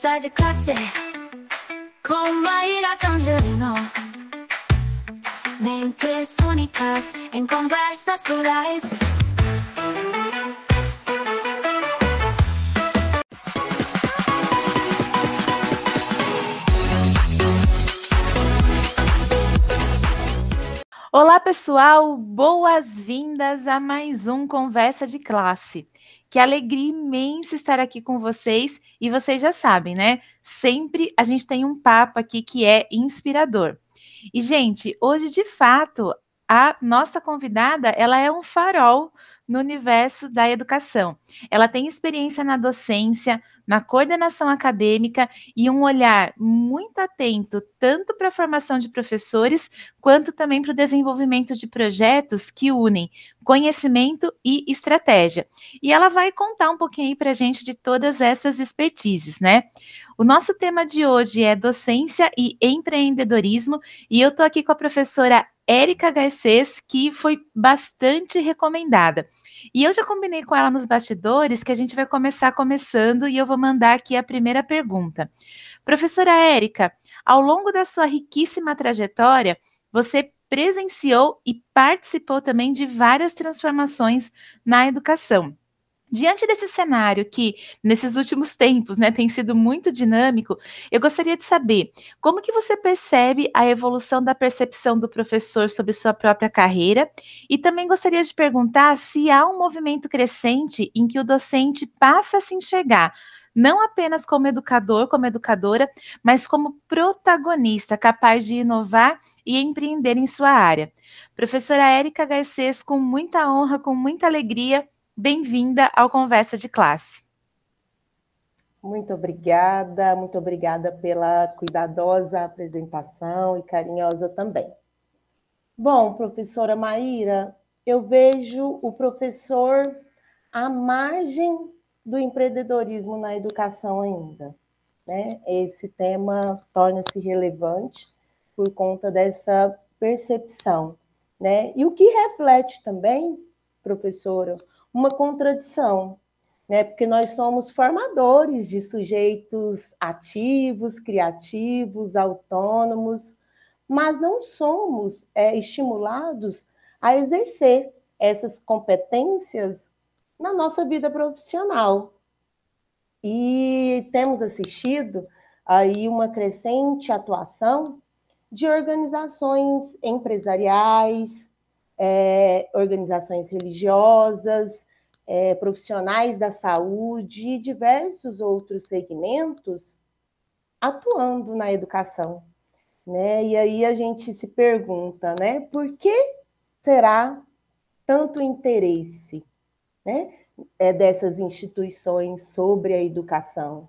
Conversa de classe com Maíra Angelino. Mentes únicas em conversas plurais. Olá, pessoal! Boas-vindas a mais um Conversa de Classe. Que alegria imensa estar aqui com vocês. E vocês já sabem, né? Sempre a gente tem um papo aqui que é inspirador. E, gente, hoje, de fato, a nossa convidada, ela é um farol no universo da educação. Ela tem experiência na docência, na coordenação acadêmica e um olhar muito atento tanto para a formação de professores, quanto também para o desenvolvimento de projetos que unem conhecimento e estratégia. E ela vai contar um pouquinho aí para a gente de todas essas expertises, né? O nosso tema de hoje é docência e empreendedorismo, e eu estou aqui com a professora Érica Garcês, que foi bastante recomendada. E eu já combinei com ela nos bastidores que a gente vai começar começando e eu vou mandar aqui a primeira pergunta. Professora Érica, ao longo da sua riquíssima trajetória, você presenciou e participou também de várias transformações na educação. Diante desse cenário que, nesses últimos tempos, né, tem sido muito dinâmico, eu gostaria de saber como que você percebe a evolução da percepção do professor sobre sua própria carreira e também gostaria de perguntar se há um movimento crescente em que o docente passa a se enxergar não apenas como educador, como educadora, mas como protagonista, capaz de inovar e empreender em sua área. Professora Érica Garcês, com muita honra, com muita alegria, bem-vinda ao Conversa de Classe. Muito obrigada pela cuidadosa apresentação e carinhosa também. Bom, professora Maíra, eu vejo o professor à margem do empreendedorismo na educação ainda, né? Esse tema torna-se relevante por conta dessa percepção, né? E o que reflete também, professora, uma contradição, né? Porque nós somos formadores de sujeitos ativos, criativos, autônomos, mas não somos estimulados a exercer essas competências na nossa vida profissional. E temos assistido aí uma crescente atuação de organizações empresariais, organizações religiosas, profissionais da saúde e diversos outros segmentos atuando na educação, né? E aí a gente se pergunta, né, por que será tanto interesse, né, dessas instituições sobre a educação?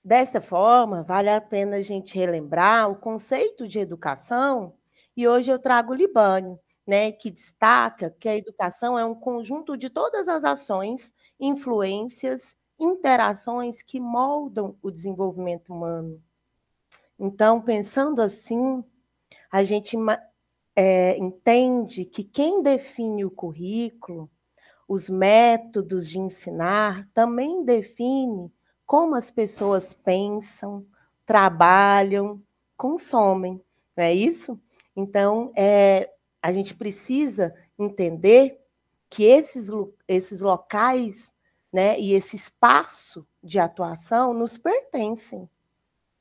Desta forma, vale a pena a gente relembrar o conceito de educação, e hoje eu trago o Libânio, né, que destaca que a educação é um conjunto de todas as ações, influências, interações que moldam o desenvolvimento humano. Então, pensando assim, a gente entende que quem define o currículo, os métodos de ensinar, também define como as pessoas pensam, trabalham, consomem, não é isso? Então, a gente precisa entender que esses locais, né, e esse espaço de atuação nos pertencem,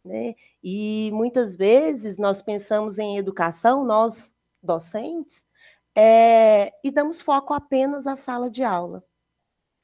né? E muitas vezes nós pensamos em educação, nós docentes, e damos foco apenas à sala de aula,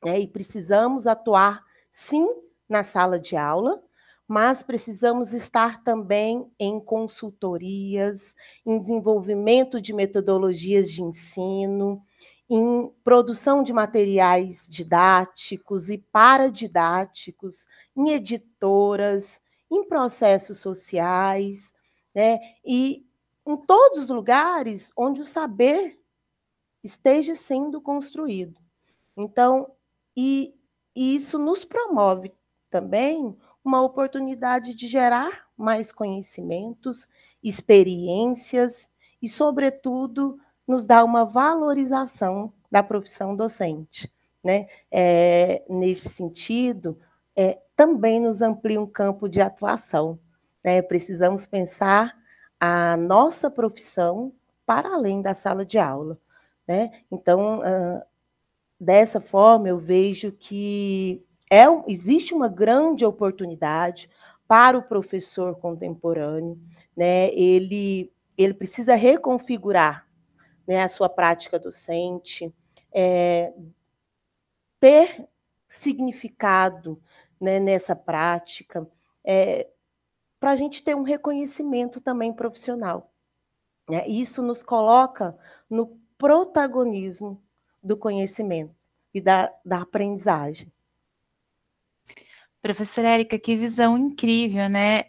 né? E precisamos atuar, sim, na sala de aula, mas precisamos estar também em consultorias, em desenvolvimento de metodologias de ensino, em produção de materiais didáticos e paradidáticos, em editoras, em processos sociais, né? E em todos os lugares onde o saber esteja sendo construído. Então, e isso nos promove também uma oportunidade de gerar mais conhecimentos, experiências e, sobretudo, nos dá uma valorização da profissão docente, né? Nesse sentido, também nos amplia um campo de atuação, né? Precisamos pensar a nossa profissão para além da sala de aula, né? Então, dessa forma, eu vejo que existe uma grande oportunidade para o professor contemporâneo, né? Ele precisa reconfigurar, né, a sua prática docente, ter significado, né, nessa prática, para a gente ter um reconhecimento também profissional, né? Isso nos coloca no protagonismo do conhecimento e da aprendizagem. Professora Érica, que visão incrível, né?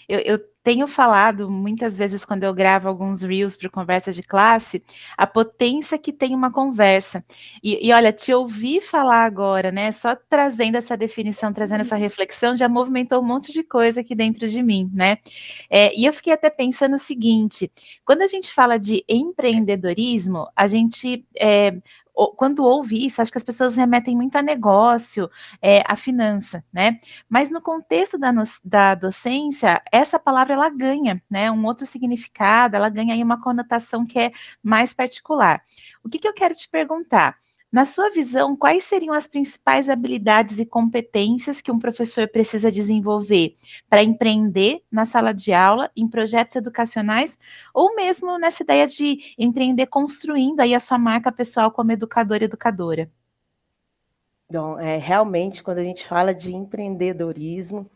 Eu tenho falado muitas vezes quando eu gravo alguns reels para conversa de classe, a potência que tem uma conversa. E olha, te ouvir falar agora, né? Só trazendo essa definição, trazendo essa reflexão, já movimentou um monte de coisa aqui dentro de mim, né? E eu fiquei até pensando o seguinte: quando a gente fala de empreendedorismo, a gente quando ouve isso, acho que as pessoas remetem muito a negócio, a finança, né? Mas no contexto da docência, essa palavra ela ganha, né? Um outro significado, ela ganha aí uma conotação que é mais particular. O que eu quero te perguntar? Na sua visão, quais seriam as principais habilidades e competências que um professor precisa desenvolver para empreender na sala de aula, em projetos educacionais, ou mesmo nessa ideia de empreender construindo aí a sua marca pessoal como educador e educadora? Então, realmente, quando a gente fala de empreendedorismo,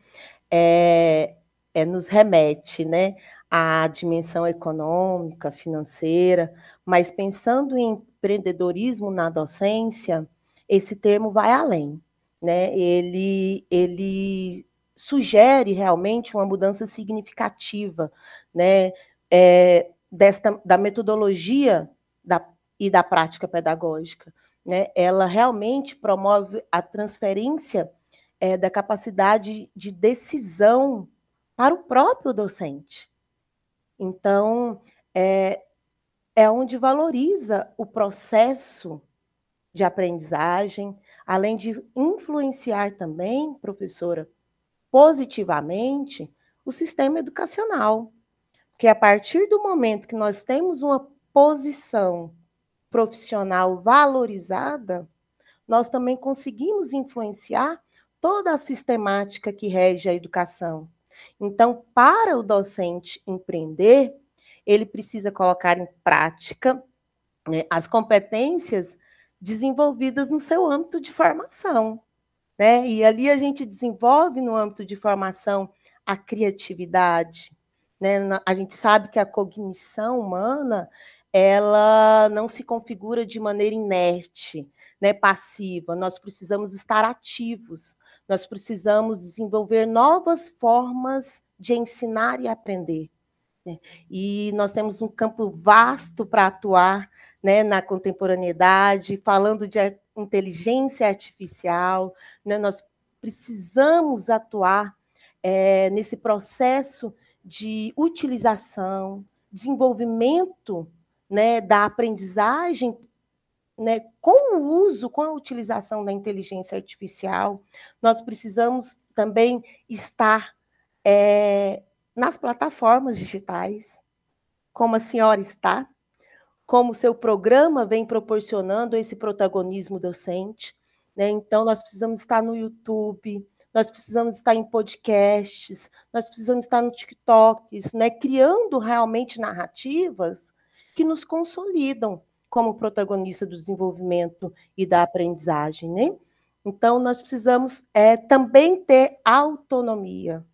nos remete, né, à dimensão econômica, financeira, mas pensando em empreendedorismo na docência, esse termo vai além, né? Ele sugere realmente uma mudança significativa, né, da metodologia e da prática pedagógica, né? Ela realmente promove a transferência da capacidade de decisão para o próprio docente. Então, é onde valoriza o processo de aprendizagem, além de influenciar também, professora, positivamente, o sistema educacional. Porque a partir do momento que nós temos uma posição profissional valorizada, nós também conseguimos influenciar toda a sistemática que rege a educação. Então, para o docente empreender, ele precisa colocar em prática, né, as competências desenvolvidas no seu âmbito de formação, né? E ali a gente desenvolve no âmbito de formação a criatividade, né? A gente sabe que a cognição humana, ela não se configura de maneira inerte, né, passiva. Nós precisamos estar ativos. Nós precisamos desenvolver novas formas de ensinar e aprender, né? E nós temos um campo vasto para atuar, né, na contemporaneidade, falando de inteligência artificial, né? Nós precisamos atuar nesse processo de utilização, desenvolvimento, né, da aprendizagem, né, com o uso, com a utilização da inteligência artificial. Nós precisamos também estar nas plataformas digitais, como a senhora está, como o seu programa vem proporcionando esse protagonismo docente, né? Então, nós precisamos estar no YouTube, nós precisamos estar em podcasts, nós precisamos estar no TikToks, né? Criando realmente narrativas que nos consolidam como protagonista do desenvolvimento e da aprendizagem, né? Então, nós precisamos também ter autonomia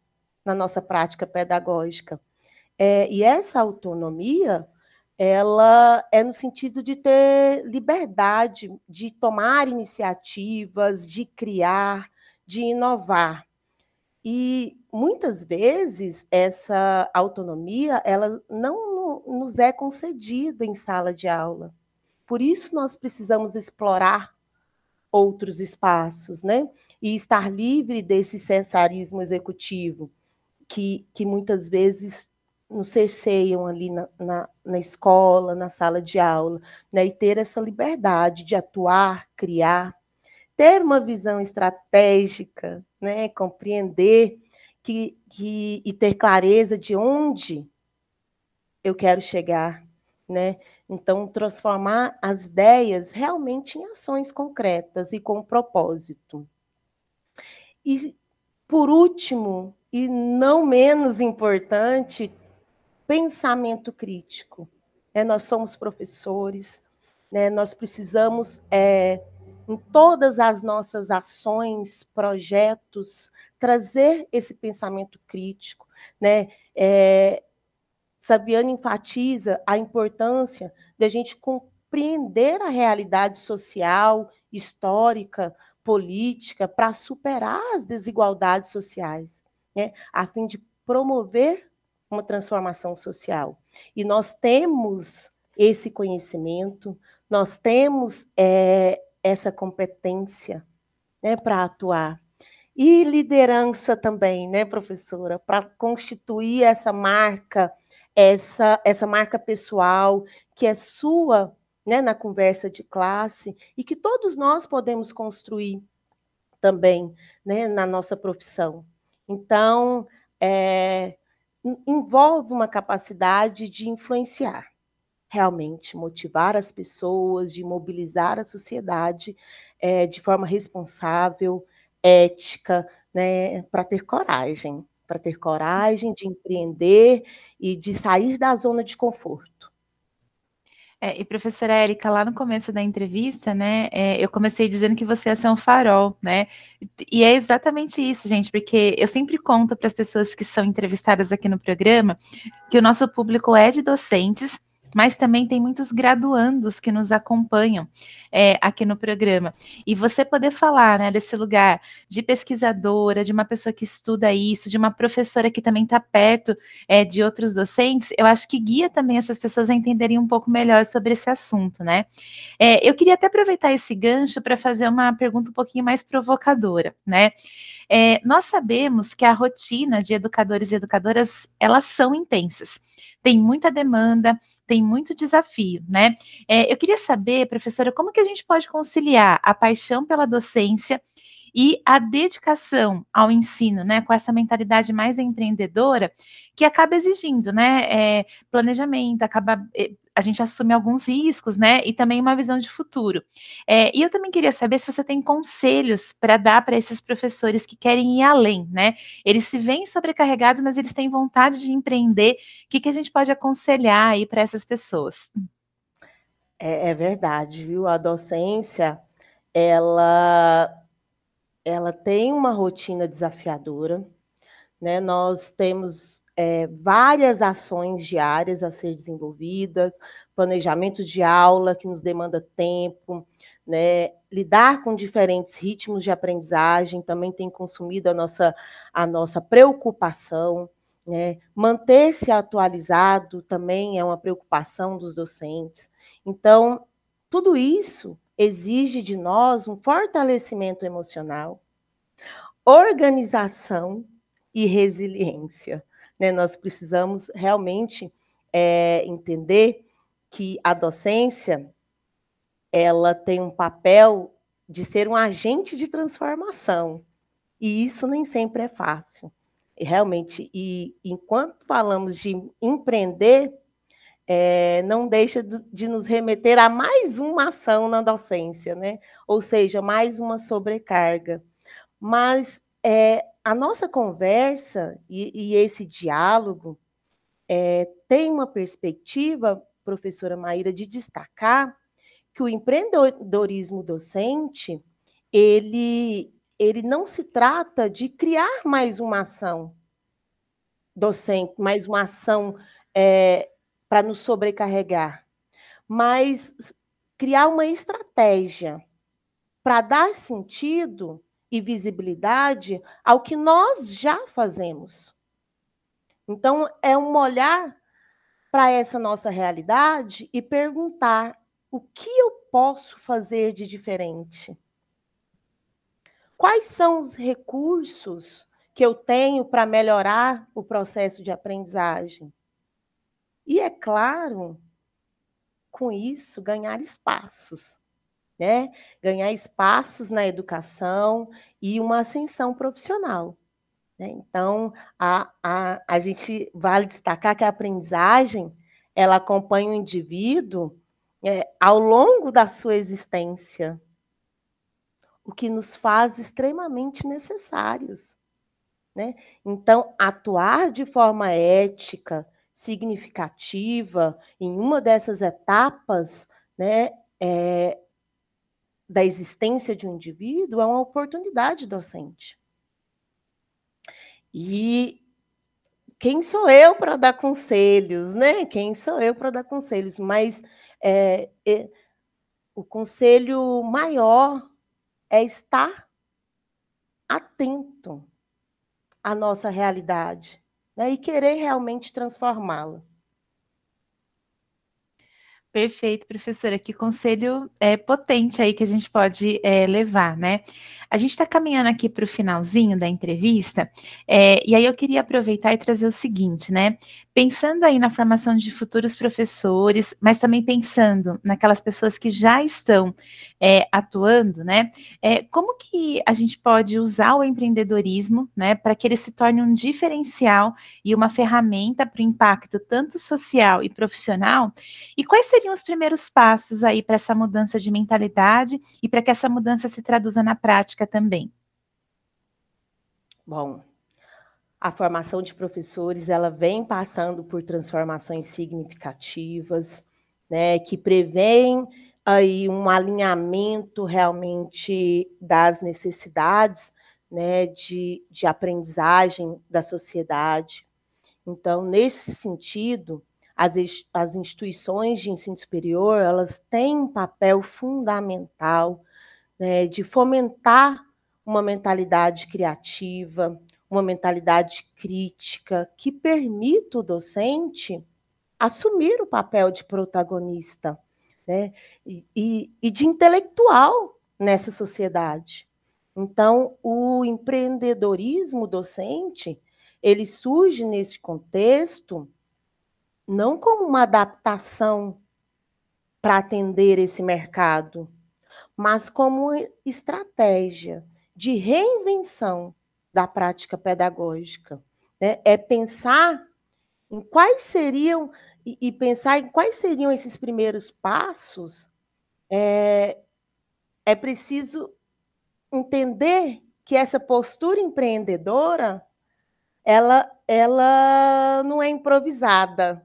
na nossa prática pedagógica. E essa autonomia, ela é no sentido de ter liberdade de tomar iniciativas, de criar, de inovar. E muitas vezes essa autonomia, ela não nos é concedida em sala de aula. Por isso nós precisamos explorar outros espaços, né? E estar livre desse cessarismo executivo, que muitas vezes nos cerceiam ali na escola, na sala de aula, né? E ter essa liberdade de atuar, criar, ter uma visão estratégica, né? Compreender e ter clareza de onde eu quero chegar, né? Então, transformar as ideias realmente em ações concretas e com propósito. E, por último, e não menos importante, pensamento crítico. Nós somos professores, né? Nós precisamos, em todas as nossas ações, projetos, trazer esse pensamento crítico, né? Sabiane enfatiza a importância de a gente compreender a realidade social, histórica, política, para superar as desigualdades sociais, né? A fim de promover uma transformação social. E nós temos esse conhecimento, nós temos essa competência, né, para atuar. E liderança também, né, professora, para constituir essa marca, essa marca pessoal que é sua, né, na conversa de classe e que todos nós podemos construir também, né, na nossa profissão. Então, envolve uma capacidade de influenciar, realmente, motivar as pessoas, de mobilizar a sociedade de forma responsável, ética, né, para ter coragem de empreender e de sair da zona de conforto. E professora Érica, lá no começo da entrevista, né, eu comecei dizendo que você ia ser um farol, né, e é exatamente isso, gente, porque eu sempre conto para as pessoas que são entrevistadas aqui no programa que o nosso público é de docentes, mas também tem muitos graduandos que nos acompanham aqui no programa. E você poder falar, né, desse lugar de pesquisadora, de uma pessoa que estuda isso, de uma professora que também está perto de outros docentes, eu acho que guia também essas pessoas a entenderem um pouco melhor sobre esse assunto, né? Eu queria até aproveitar esse gancho para fazer uma pergunta um pouquinho mais provocadora, né? Nós sabemos que a rotina de educadores e educadoras, elas são intensas. Tem muita demanda, tem muito desafio, né? Eu queria saber, professora, como que a gente pode conciliar a paixão pela docência e a dedicação ao ensino, né, com essa mentalidade mais empreendedora, que acaba exigindo, né, planejamento, a gente assume alguns riscos, né, e também uma visão de futuro. E eu também queria saber se você tem conselhos para dar para esses professores que querem ir além, né? Eles se veem sobrecarregados, mas eles têm vontade de empreender. O que a gente pode aconselhar aí para essas pessoas? É verdade, viu? A docência, ela tem uma rotina desafiadora, né? Nós temos várias ações diárias a ser desenvolvidas, planejamento de aula que nos demanda tempo, né? Lidar com diferentes ritmos de aprendizagem também tem consumido a nossa preocupação, né? Manter-se atualizado também é uma preocupação dos docentes. Então, tudo isso exige de nós um fortalecimento emocional, organização e resiliência, né? Nós precisamos realmente entender que a docência ela tem um papel de ser um agente de transformação, e isso nem sempre é fácil. Realmente, e enquanto falamos de empreender, não deixa de nos remeter a mais uma ação na docência, né? Ou seja, mais uma sobrecarga. Mas a nossa conversa e esse diálogo tem uma perspectiva, professora Maíra, de destacar que o empreendedorismo docente, ele não se trata de criar mais uma ação docente, mais uma ação para nos sobrecarregar, mas criar uma estratégia para dar sentido e visibilidade ao que nós já fazemos. Então, é um olhar para essa nossa realidade e perguntar: o que eu posso fazer de diferente? Quais são os recursos que eu tenho para melhorar o processo de aprendizagem? E, é claro, com isso, ganhar espaços, né? Ganhar espaços na educação e uma ascensão profissional, né? Então, a gente vale destacar que a aprendizagem, ela acompanha o indivíduo ao longo da sua existência, o que nos faz extremamente necessários, né? Então, atuar de forma ética, significativa, em uma dessas etapas, né, da existência de um indivíduo é uma oportunidade docente. E quem sou eu para dar conselhos, né? Quem sou eu para dar conselhos? Mas o conselho maior é estar atento à nossa realidade, né? E querer realmente transformá-la. Perfeito, professora. Que conselho potente aí que a gente pode levar, né? A gente está caminhando aqui para o finalzinho da entrevista, e aí eu queria aproveitar e trazer o seguinte, né? Pensando aí na formação de futuros professores, mas também pensando naquelas pessoas que já estão atuando, né? Como que a gente pode usar o empreendedorismo, né, para que ele se torne um diferencial e uma ferramenta para o impacto tanto social e profissional? E quais seriam os primeiros passos aí para essa mudança de mentalidade e para que essa mudança se traduza na prática também? Bom, a formação de professores, ela vem passando por transformações significativas, né, que prevêem aí um alinhamento realmente das necessidades, né, de aprendizagem da sociedade. Então, nesse sentido, as instituições de ensino superior, elas têm um papel fundamental, né, de fomentar uma mentalidade criativa, uma mentalidade crítica, que permita o docente assumir o papel de protagonista, né, e de intelectual nessa sociedade. Então, o empreendedorismo docente, ele surge nesse contexto não como uma adaptação para atender esse mercado, mas como estratégia de reinvenção da prática pedagógica, né? É pensar em quais seriam e pensar em quais seriam esses primeiros passos. É preciso entender que essa postura empreendedora, ela não é improvisada.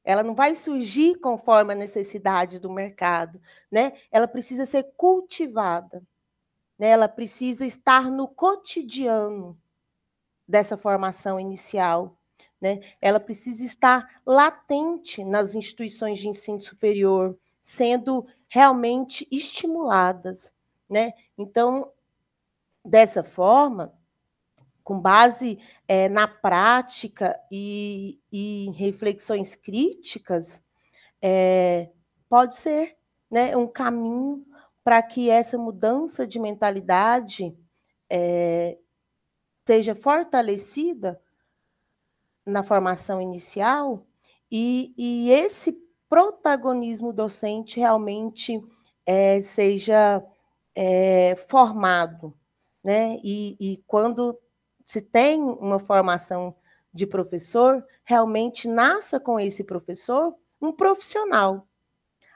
Ela não vai surgir conforme a necessidade do mercado, né? Ela precisa ser cultivada, né? Ela precisa estar no cotidiano dessa formação inicial, né? Ela precisa estar latente nas instituições de ensino superior, sendo realmente estimuladas, né? Então, dessa forma, com base na prática e em reflexões críticas, pode ser, né, um caminho para que essa mudança de mentalidade seja fortalecida na formação inicial e esse protagonismo docente realmente seja formado, né? E quando se tem uma formação de professor, realmente nasça com esse professor um profissional.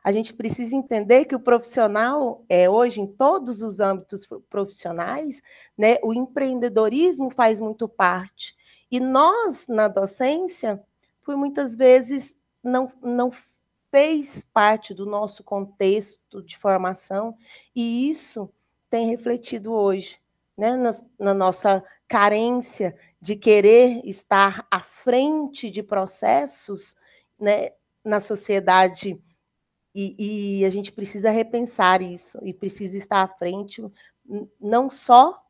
A gente precisa entender que o profissional, hoje, em todos os âmbitos profissionais, né, o empreendedorismo faz muito parte. E nós, na docência, por muitas vezes, não fez parte do nosso contexto de formação, e isso tem refletido hoje, né, na nossa carência de querer estar à frente de processos, né, na sociedade. E a gente precisa repensar isso, e precisa estar à frente, não só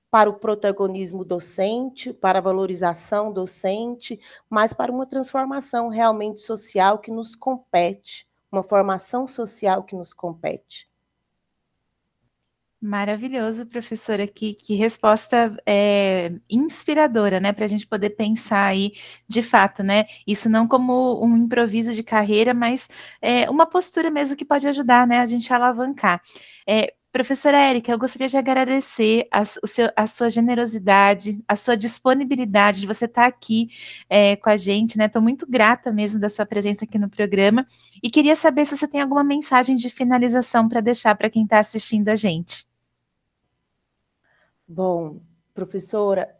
para o protagonismo docente, para a valorização docente, mas para uma transformação realmente social que nos compete, uma formação social que nos compete. Maravilhoso, professora, que resposta inspiradora, né, para a gente poder pensar aí, de fato, né, isso não como um improviso de carreira, mas uma postura mesmo que pode ajudar, né, a gente a alavancar. Professora Érica, eu gostaria de agradecer a sua generosidade, a sua disponibilidade de você estar aqui com a gente, né, estou muito grata mesmo da sua presença aqui no programa, e queria saber se você tem alguma mensagem de finalização para deixar para quem está assistindo a gente. Bom, professora,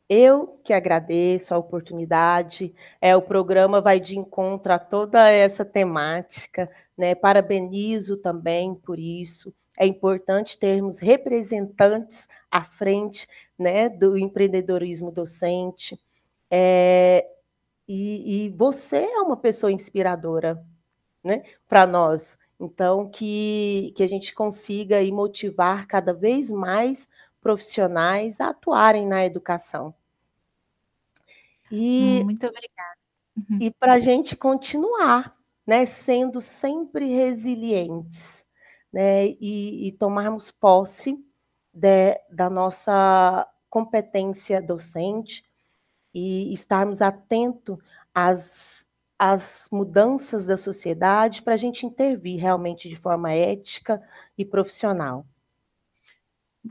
eu que agradeço a oportunidade, o programa vai de encontro a toda essa temática, né? Parabenizo também por isso. É importante termos representantes à frente, né, do empreendedorismo docente. E você é uma pessoa inspiradora, né, para nós. Então, que a gente consiga aí motivar cada vez mais profissionais a atuarem na educação. Muito obrigada. E para a gente continuar, né, sendo sempre resilientes, né, e tomarmos posse da nossa competência docente e estarmos atentos às mudanças da sociedade para a gente intervir realmente de forma ética e profissional.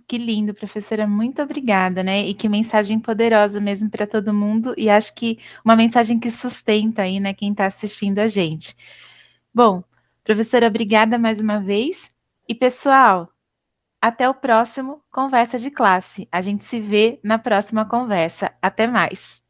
Que lindo, professora, muito obrigada, né? E que mensagem poderosa mesmo para todo mundo, e acho que uma mensagem que sustenta aí, né, quem está assistindo a gente. Bom, professora, obrigada mais uma vez. E, pessoal, até o próximo Conversa de Classe. A gente se vê na próxima conversa. Até mais.